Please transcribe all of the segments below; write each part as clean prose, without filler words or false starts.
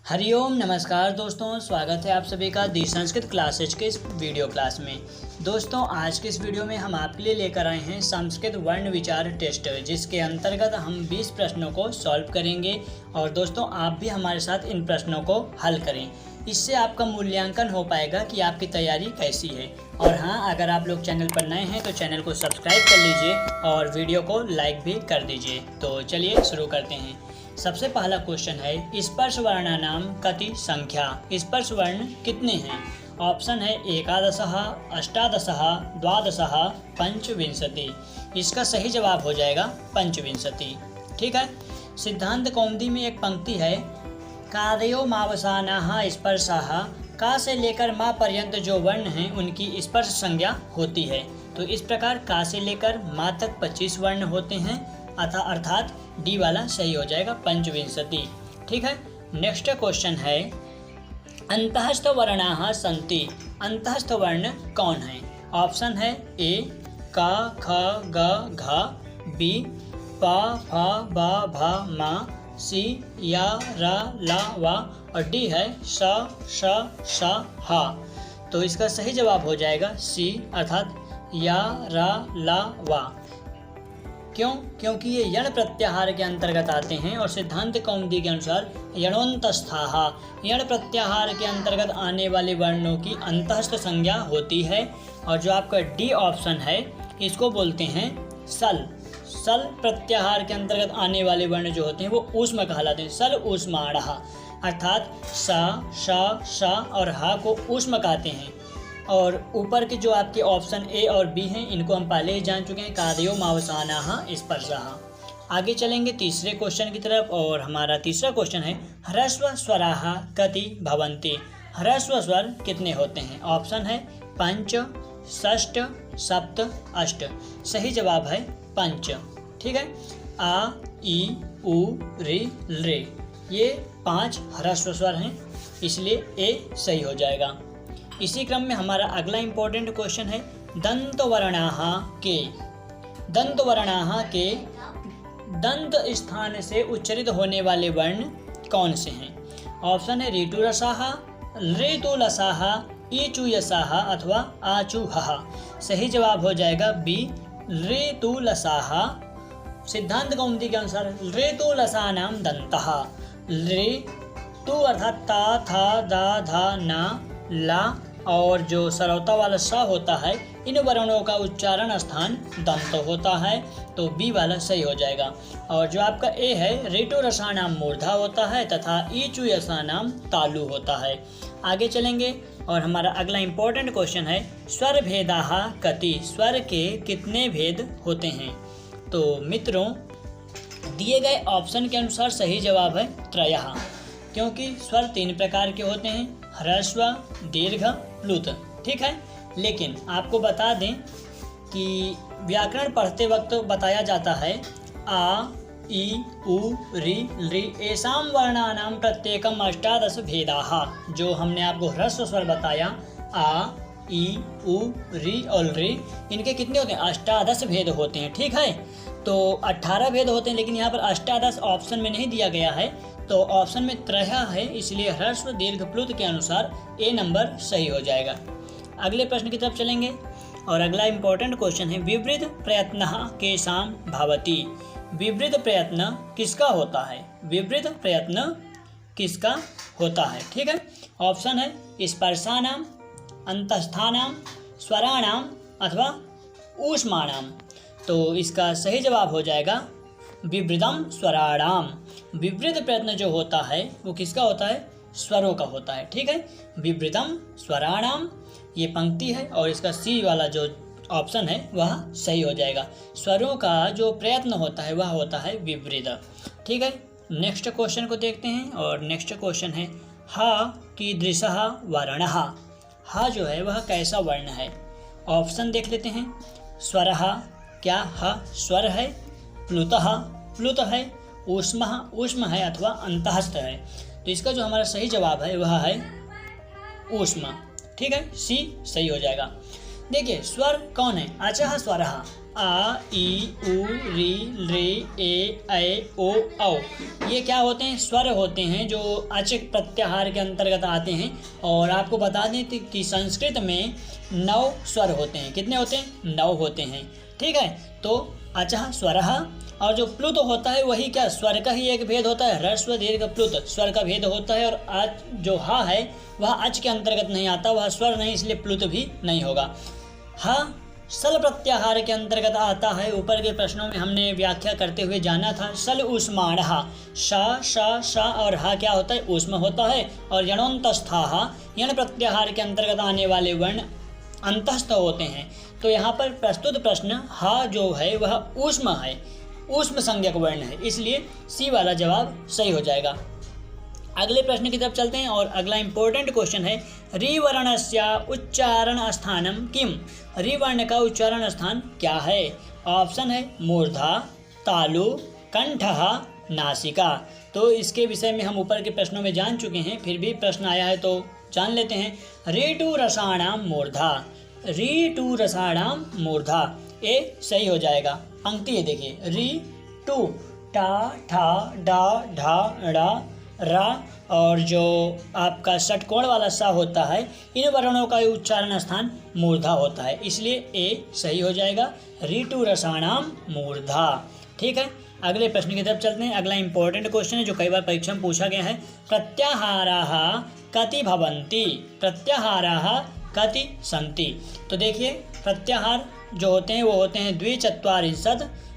हरिओम नमस्कार दोस्तों, स्वागत है आप सभी का दी संस्कृत क्लासेज के इस वीडियो क्लास में। दोस्तों आज के इस वीडियो में हम आपके लिए लेकर आए हैं संस्कृत वर्ण विचार टेस्ट, जिसके अंतर्गत हम 20 प्रश्नों को सॉल्व करेंगे और दोस्तों आप भी हमारे साथ इन प्रश्नों को हल करें। इससे आपका मूल्यांकन हो पाएगा कि आपकी तैयारी कैसी है। और हाँ, अगर आप लोग चैनल पर नए हैं तो चैनल को सब्सक्राइब कर लीजिए और वीडियो को लाइक भी कर दीजिए। तो चलिए शुरू करते हैं। सबसे पहला क्वेश्चन है, स्पर्श वर्णानाम कति संख्या। स्पर्श वर्ण कितने हैं? ऑप्शन है 11, 18, 12, 25। इसका सही जवाब हो जाएगा 25। ठीक है। सिद्धांत कौमुदी में एक पंक्ति है, कादयो मावसानाः स्पर्शाः। का से लेकर मा पर्यंत जो वर्ण हैं उनकी स्पर्श संज्ञा होती है। तो इस प्रकार का से लेकर मा तक 25 वर्ण होते हैं, अर्थात डी वाला सही हो जाएगा 25। ठीक है। नेक्स्ट क्वेश्चन है, अंतःस्थ वर्णाः सन्ति। अंतःस्थ वर्ण कौन है? ऑप्शन है ए का, ख, ग, घ, बी पा, फा, बा, भा, मा, सी, या, रा, ला, वा और डी है स, श, हा। तो इसका सही जवाब हो जाएगा सी, अर्थात या, रा, ला, वा। क्यों? क्योंकि ये यण प्रत्याहार के अंतर्गत आते हैं और सिद्धांत कौमुदी के अनुसार यणोन्तस्थाः, यण प्रत्याहार के अंतर्गत आने वाले वर्णों की अंतःस्थ संज्ञा होती है। और जो आपका डी ऑप्शन है इसको बोलते हैं सल। सल प्रत्याहार के अंतर्गत आने वाले वर्ण जो होते हैं वो ऊष्म कहलाते हैं। सल ऊष्माणः, अर्थात सा, श और हा को ऊष्म कहते हैं। और ऊपर के जो आपके ऑप्शन ए और बी हैं इनको हम पहले ही जान चुके हैं, कादयो मावसानाः स्पर्शाः। आगे चलेंगे तीसरे क्वेश्चन की तरफ और हमारा तीसरा क्वेश्चन है, ह्रस्व स्वराः कति भवन्ति। ह्रस्व स्वर कितने होते हैं? ऑप्शन है 5, 6, 7, 8। सही जवाब है 5। ठीक है। आ, ई, उ, री, रे, ये 5 ह्रस्व स्वर हैं, इसलिए ए सही हो जाएगा। इसी क्रम में हमारा अगला इंपॉर्टेंट क्वेश्चन है, दंत वर्णाः के। दंत वर्णाः के दंत स्थान से उच्चरित होने वाले वर्ण कौन से हैं? ऑप्शन है ऋतुरसाः, ऋतुलसाः, ईचुयसाः अथवा आचुहः। सही जवाब हो जाएगा बी, ऋतुलसाः। सिद्धांत कौमुदी के अनुसार ऋतुलसानां दन्तः। ऋतु अर्थात ता, था, दा, धा, ना, ला और जो सरौता वाला स होता है, इन वर्णों का उच्चारण स्थान दंत होता है, तो बी वाला सही हो जाएगा। और जो आपका ए है, ऋतुरसानाम मूर्धा होता है तथा ईचुयसानाम तालु होता है। आगे चलेंगे और हमारा अगला इंपॉर्टेंट क्वेश्चन है, स्वर भेदाः कति। स्वर के कितने भेद होते हैं? तो मित्रों दिए गए ऑप्शन के अनुसार सही जवाब है त्रयः, क्योंकि स्वर 3 प्रकार के होते हैं, ह्रस्व, दीर्घ, प्लुत। ठीक है। लेकिन आपको बता दें कि व्याकरण पढ़ते वक्त बताया जाता है, आ, ई, उ, री, ली एषां वर्णानां प्रत्येकम 18 भेदाः। जो हमने आपको ह्रस्व स्वर बताया, आ, ई, उ, री और री, इनके कितने होते हैं? 18 भेद होते हैं। ठीक है। तो 18 भेद होते हैं, लेकिन यहाँ पर 18 ऑप्शन में नहीं दिया गया है, तो ऑप्शन में त्रयः है, इसलिए ह्रस्व, दीर्घ, प्लुत के अनुसार ए नंबर सही हो जाएगा। अगले प्रश्न की तरफ चलेंगे और अगला इंपॉर्टेंट क्वेश्चन है, विवृद्ध प्रयत्नः केषां भवति। विवृद्ध प्रयत्न किसका होता है? विवृद्ध प्रयत्न किसका होता है? ठीक है। ऑप्शन है स्पर्शानां, अंतस्थानां, स्वराणां अथवा ऊष्माणां। तो इसका सही जवाब हो जाएगा विवृदम स्वराणाम। विवृद्ध प्रयत्न जो होता है वो किसका होता है? स्वरों का होता है। ठीक है। विवृदम स्वराणाम ये पंक्ति है और इसका सी वाला जो ऑप्शन है वह सही हो जाएगा। स्वरों का जो प्रयत्न होता है वह होता है विवृद्ध। ठीक है। नेक्स्ट क्वेश्चन को देखते हैं और नेक्स्ट क्वेश्चन है, हा कीदृशः वर्णः। हा जो है वह कैसा वर्ण है? ऑप्शन देख लेते हैं। स्वरः, क्या हा स्वर है? प्लुतः, प्लुत है। ऊष्मः, ऊष्म है अथवा अंतःस्थ है। तो इसका जो हमारा सही जवाब है वह है ऊष्म। ठीक है। सी सही हो जाएगा। देखिए स्वर कौन है? अचः स्वरः, आ ई उ री रे ए ऐ ओ औ। ये क्या होते हैं? स्वर होते हैं जो अचक प्रत्याहार के अंतर्गत आते हैं। और आपको बता दें कि संस्कृत में 9 स्वर होते हैं। कितने होते हैं? 9 होते हैं। ठीक है, तो अचः स्वरः, और जो प्लुत होता है वही क्या स्वर का ही एक भेद होता है, ह्रस्व दीर्घ प्लुत स्वर का भेद होता है। और अच जो हा है वह अच के अंतर्गत नहीं आता, वह स्वर नहीं, इसलिए प्लुत भी नहीं होगा। हा सल प्रत्याहार के अंतर्गत आता है। ऊपर के प्रश्नों में हमने व्याख्या करते हुए जाना था। सल ऊष्माणः, शा और हा क्या होता है? ऊष्म होता है। और यणोन्तस्थाः, यण प्रत्याहार के अंतर्गत आने वाले वर्ण अंतस्थ होते हैं। तो यहाँ पर प्रस्तुत प्रश्न हा जो है वह ऊष्म है, ऊष्म संज्ञक वर्ण है, इसलिए सी वाला जवाब सही हो जाएगा। अगले प्रश्न की तरफ चलते हैं और अगला इंपॉर्टेंट क्वेश्चन है री वर्णस्य उच्चारण स्थानम किम। री वर्ण का उच्चारण स्थान क्या है? ऑप्शन है मूर्धा, तालु, कंठः, नासिका। तो इसके विषय में हम ऊपर के प्रश्नों में जान चुके हैं, फिर भी प्रश्न आया है तो जान लेते हैं। रीटु रसाणाम मूर्धा, रीटु रसाणाम मूर्धा, ये सही हो जाएगा। पंक्ति है देखिए, री टू टा ठा डा ढा ड़ा रा, और जो आपका षटकोण वाला सा होता है, इन वर्णों का उच्चारण स्थान मूर्धा होता है, इसलिए ए सही हो जाएगा। ऋतु रसाणाम मूर्धा। ठीक है, अगले प्रश्न की तरफ चलते हैं। अगला इंपॉर्टेंट क्वेश्चन है जो कई बार परीक्षा में पूछा गया है। प्रत्याहाराः कति भवन्ति, प्रत्याहाराः कति सन्ति। तो देखिए प्रत्याहार जो होते हैं वो होते हैं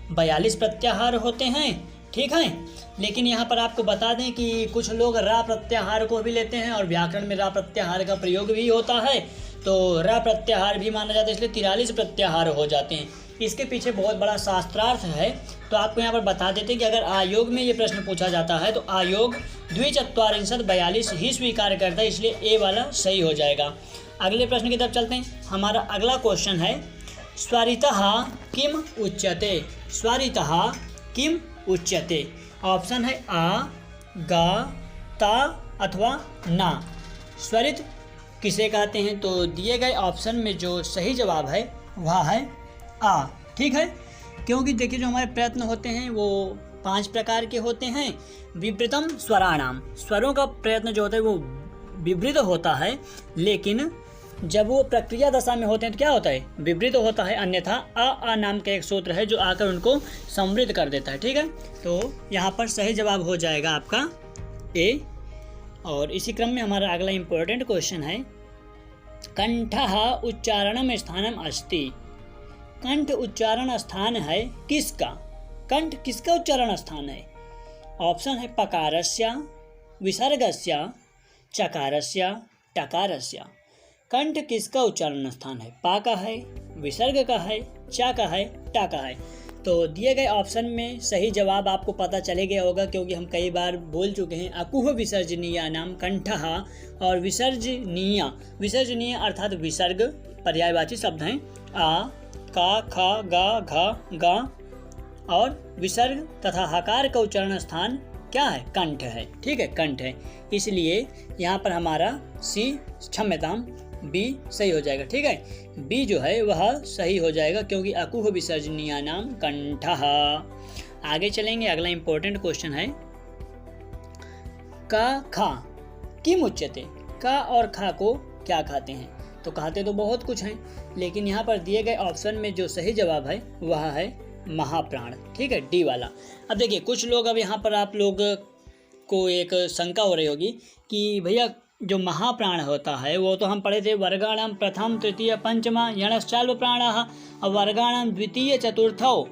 42 प्रत्याहार होते हैं। ठीक है, लेकिन यहाँ पर आपको बता दें कि कुछ लोग रा प्रत्याहार को भी लेते हैं और व्याकरण में रा प्रत्याहार का प्रयोग भी होता है, तो रा प्रत्याहार भी माना जाता है, इसलिए 43 प्रत्याहार हो जाते हैं। इसके पीछे बहुत बड़ा शास्त्रार्थ है, तो आपको यहाँ पर बता देते हैं कि अगर आयोग में ये प्रश्न पूछा जाता है तो आयोग 42 ही स्वीकार करता है, इसलिए ए वाला सही हो जाएगा। अगले प्रश्न की तरफ चलते हैं। हमारा अगला क्वेश्चन है स्वरितः किम उच्यते, स्वरितः किम उच्यते। ऑप्शन है आ, गा, ता अथवा ना। स्वरित किसे कहते हैं? तो दिए गए ऑप्शन में जो सही जवाब है वह है आ। ठीक है, क्योंकि देखिए जो हमारे प्रयत्न होते हैं वो 5 प्रकार के होते हैं। विवृतम स्वराणाम, स्वरों का प्रयत्न जो होता है वो विवृत होता है, लेकिन जब वो प्रक्रिया दशा में होते हैं तो क्या होता है? विवृत होता है। अन्यथा अ नाम का एक सूत्र है जो आकर उनको समृद्ध कर देता है। ठीक है, तो यहाँ पर सही जवाब हो जाएगा आपका ए। और इसी क्रम में हमारा अगला इंपॉर्टेंट क्वेश्चन है कंठः उच्चारणम स्थानम अस्ति। कंठ उच्चारण स्थान है किसका? कंठ किसका उच्चारण स्थान है? ऑप्शन है पकारस्य, विसर्गस्य, चकारस्य, टकारस्य। कंठ किसका उच्चारण स्थान है? पा का है, विसर्ग का है, चा का है, टा का है। तो दिए गए ऑप्शन में सही जवाब आपको पता चले गया होगा, क्योंकि हम कई बार बोल चुके हैं। अकुह विसर्जनीय नाम कंठः, और विसर्जनीय, विसर्जनीय अर्थात विसर्ग पर्यायवाची शब्द हैं। आ, का, खा, गा, घा, गा, और विसर्ग तथा हकार का उच्चारण स्थान क्या है? कंठ है। ठीक है, कंठ है, इसलिए यहाँ पर हमारा सी, क्षम्यताम, बी सही हो जाएगा। ठीक है, बी जो है वह सही हो जाएगा, क्योंकि अकुह विसर्जनीय नाम कंठः। आगे चलेंगे। अगला इंपॉर्टेंट क्वेश्चन है का खा किम उच्यते। का और खा को क्या खाते हैं? तो खाते तो बहुत कुछ हैं, लेकिन यहाँ पर दिए गए ऑप्शन में जो सही जवाब है वह है महाप्राण। ठीक है, डी वाला। अब देखिए कुछ लोग, अब यहाँ पर आप लोग को एक शंका हो रही होगी कि भैया जो महाप्राण होता है वो तो हम पढ़े थे वर्गाणाम प्रथम तृतीय पंचमा यणश्चाल्व प्राणाः, और वर्गाणाम द्वितीय चतुर्थौ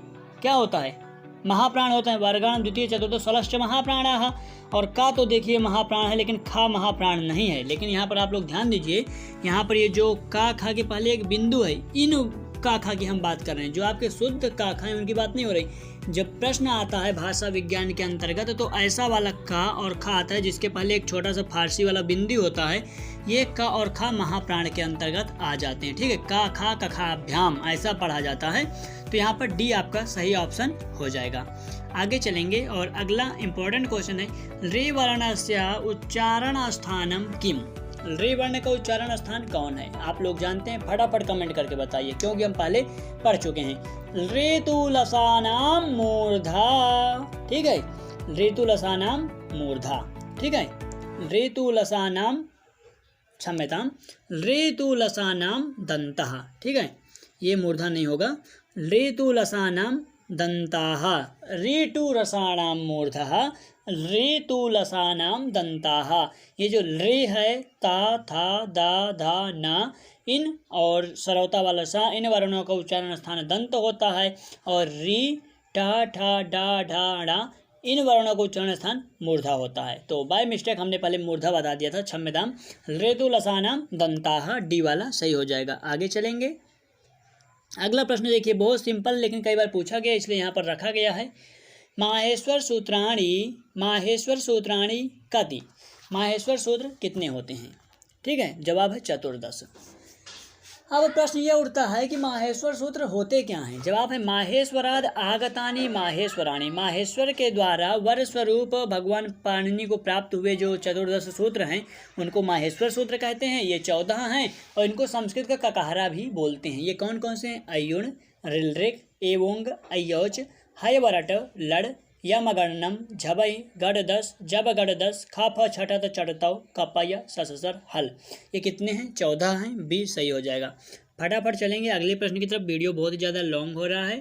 क्या होता है? महाप्राण होता है। वर्गाणाम द्वितीय चतुर्थ षोलश्च महाप्राणाः। और का तो देखिए महाप्राण है, लेकिन खा महाप्राण नहीं है। लेकिन यहाँ पर आप लोग ध्यान दीजिए, यहाँ पर ये जो का खा के पहले एक बिंदु है, इन का खा की हम बात कर रहे हैं। जो आपके शुद्ध का खा है उनकी बात नहीं हो रही। जब प्रश्न आता है भाषा विज्ञान के अंतर्गत तो ऐसा वाला का और खा आता है जिसके पहले एक छोटा सा फारसी वाला बिंदु होता है। ये का और खा महाप्राण के अंतर्गत आ जाते हैं। ठीक है, का खा कखाभ्याम ऐसा पढ़ा जाता है। तो यहाँ पर डी आपका सही ऑप्शन हो जाएगा। आगे चलेंगे और अगला इंपॉर्टेंट क्वेश्चन है रे वर्णस्य उच्चारण स्थानम किम। रे वर्ण का उच्चारण स्थान कौन है? आप लोग जानते हैं, फटाफट कमेंट करके बताइए, क्योंकि हम पहले पढ़ चुके हैं। ऋतुलसानाम मूर्धा, ठीक है, ऋतुलसानाम मूर्धा, ठीक है, ऋतुलसानाम क्षम्यताम, ऋतुलसानाम दंतः, ठीक है, ये मूर्धा नहीं होगा, ऋतुलसानाम दंताः, ऋतुरसाणाम मूर्धः, ऋतुलसानाम दंताः। ये जो रे है, ता, था, दा, धा, ना, इन और सरौता वाला सा, इन वर्णों का उच्चारण स्थान दंत होता है, और री, टा, ठा, डा, ढा, डा, इन वर्णों का उच्चारण स्थान मूर्धा होता है। तो बाय मिस्टेक हमने पहले मूर्धा बता दिया था, क्षम्यताम। ऋतुलसानाम दंताः, डी वाला सही हो जाएगा। आगे चलेंगे। अगला प्रश्न देखिए, बहुत सिंपल लेकिन कई बार पूछा गया, इसलिए यहाँ पर रखा गया है। माहेश्वर सूत्राणि कति, माहेश्वर सूत्र कितने होते हैं? ठीक है, जवाब है 14। अब प्रश्न यह उठता है कि माहेश्वर सूत्र होते क्या हैं? जवाब है माहेश्वराद आगतानि माहेश्वराणि, माहेश्वर के द्वारा वर स्वरूप भगवान पाणिनि को प्राप्त हुए जो 14 सूत्र हैं उनको माहेश्वर सूत्र कहते हैं। ये 14 हैं और इनको संस्कृत का ककाहरा भी बोलते हैं। ये कौन कौन से हैं? अयुण, ऋलृक, एवोंग, अयौच, हयवरट, लड़, यमगणनम, झबई, गढ़दस, जब गढ़दस, खप छठत चढ़तव, कपय सससर हल। ये कितने हैं? 14 हैं। बी सही हो जाएगा। फटाफट चलेंगे अगले प्रश्न की तरफ। वीडियो बहुत ज़्यादा लॉन्ग हो रहा है।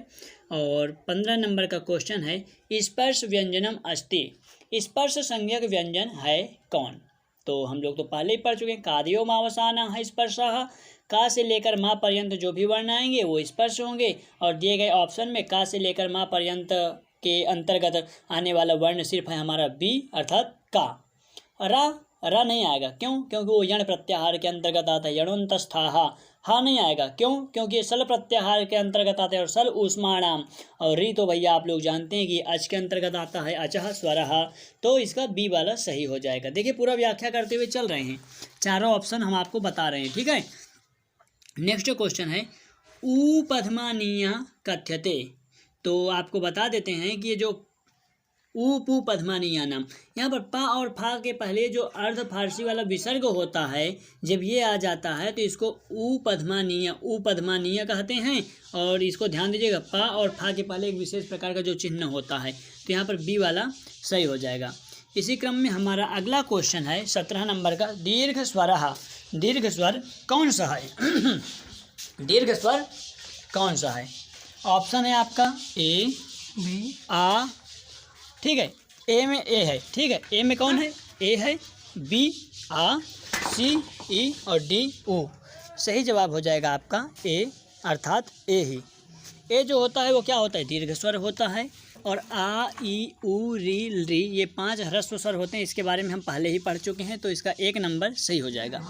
और 15 नंबर का क्वेश्चन है, स्पर्श व्यंजनम अस्ति, स्पर्श संज्ञक व्यंजन है कौन? तो हम लोग तो पहले ही पढ़ चुके हैं, कादियो मावसाना है स्पर्शः, का से लेकर माँ पर्यंत जो भी वर्ण आएंगे वो स्पर्श होंगे। और दिए गए ऑप्शन में का से लेकर माँ पर्यंत के अंतर्गत आने वाला वर्ण सिर्फ है हमारा बी अर्थात का। रा नहीं आएगा, क्यों? क्योंकि वो यण प्रत्याहार के अंतर्गत आता है, यणोन्तस्थाः। हा नहीं आएगा, क्यों? क्योंकि ये सल प्रत्याहार के अंतर्गत आता है और सल ऊष्माणाम। और री तो भैया आप लोग जानते हैं कि अच के अंतर्गत आता है, अचः स्वरः, तो इसका बी वाला सही हो जाएगा। देखिए पूरा व्याख्या करते हुए चल रहे हैं, चारों ऑप्शन हम आपको बता रहे हैं, ठीक है। नेक्स्ट क्वेश्चन है, उपधमानीय कथ्यते, तो आपको बता देते हैं कि ये जो उपु पद्मानीय नाम, यहाँ पर पा और फा के पहले जो अर्ध फारसी वाला विसर्ग होता है, जब ये आ जाता है तो इसको उपधमानीय कहते हैं। और इसको ध्यान दीजिएगा, पा और फा के पहले एक विशेष प्रकार का जो चिन्ह होता है, तो यहाँ पर बी वाला सही हो जाएगा। इसी क्रम में हमारा अगला क्वेश्चन है 17 नंबर का, दीर्घ स्वरः, दीर्घ स्वर कौन सा है? दीर्घ स्वर कौन सा है? ऑप्शन है आपका ए, बी, आ, ठीक है, ए में ए है, ठीक है, ए में कौन है? ए है, बी आ, सी ई और डी ऊ। सही जवाब हो जाएगा आपका ए अर्थात ए ही। ए जो होता है वो क्या होता है? दीर्घ स्वर होता है। और आ, ई, ऊ, री, री, ये 5 ह्रस्व स्वर होते हैं, इसके बारे में हम पहले ही पढ़ चुके हैं, तो इसका 1 नंबर सही हो जाएगा।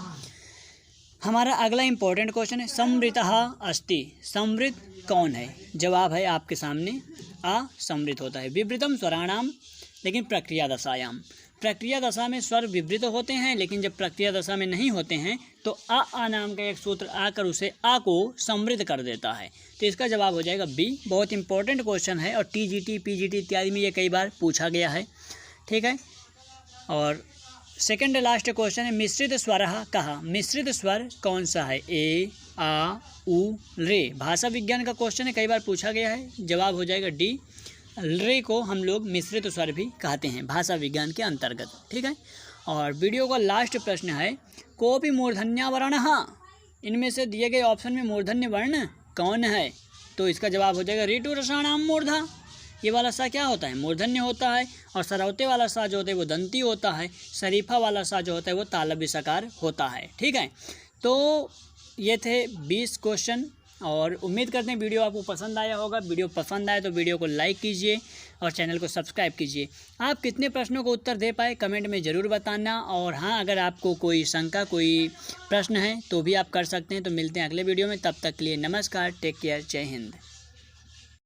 हमारा अगला इंपॉर्टेंट क्वेश्चन है, समृतः अस्ति, समृत कौन है? जवाब है आपके सामने आ समृत होता है। विवृतम स्वराणाम, लेकिन प्रक्रिया दशायाम, प्रक्रिया दशा में स्वर विवृत होते हैं, लेकिन जब प्रक्रिया दशा में नहीं होते हैं तो आ नाम का एक सूत्र आकर उसे आ को समृद्ध कर देता है। तो इसका जवाब हो जाएगा बी। बहुत इंपॉर्टेंट क्वेश्चन है और टीजीटी, पीजीटी इत्यादि में ये कई बार पूछा गया है, ठीक है। और सेकंड लास्ट क्वेश्चन है, मिश्रित स्वरः कहा, मिश्रित स्वर कौन सा है? ए, आ, उ, रे। भाषा विज्ञान का क्वेश्चन है, कई बार पूछा गया है, जवाब हो जाएगा डी। रे को हम लोग मिश्रित स्वर भी कहते हैं भाषा विज्ञान के अंतर्गत, ठीक है। और वीडियो का लास्ट प्रश्न है, कोपि मूर्धन्य वर्णः, इनमें से दिए गए ऑप्शन में मूर्धन्य वर्ण कौन है? तो इसका जवाब हो जाएगा ऋटुरसाणाम मूर्धा। ये वाला सा क्या होता है? मूर्धन्य होता है। और सरौते वाला सा जो होता है वो दंती होता है। शरीफा वाला सा जो होता है वो तालव्य सकार होता है, ठीक है। तो ये थे 20 क्वेश्चन और उम्मीद करते हैं वीडियो आपको पसंद आया होगा। वीडियो पसंद आए तो वीडियो को लाइक कीजिए और चैनल को सब्सक्राइब कीजिए। आप कितने प्रश्नों को उत्तर दे पाए कमेंट में ज़रूर बताना। और हाँ, अगर आपको कोई शंका, कोई प्रश्न है तो भी आप कर सकते हैं। तो मिलते हैं अगले वीडियो में, तब तक के लिए नमस्कार, टेक केयर, जय हिंद।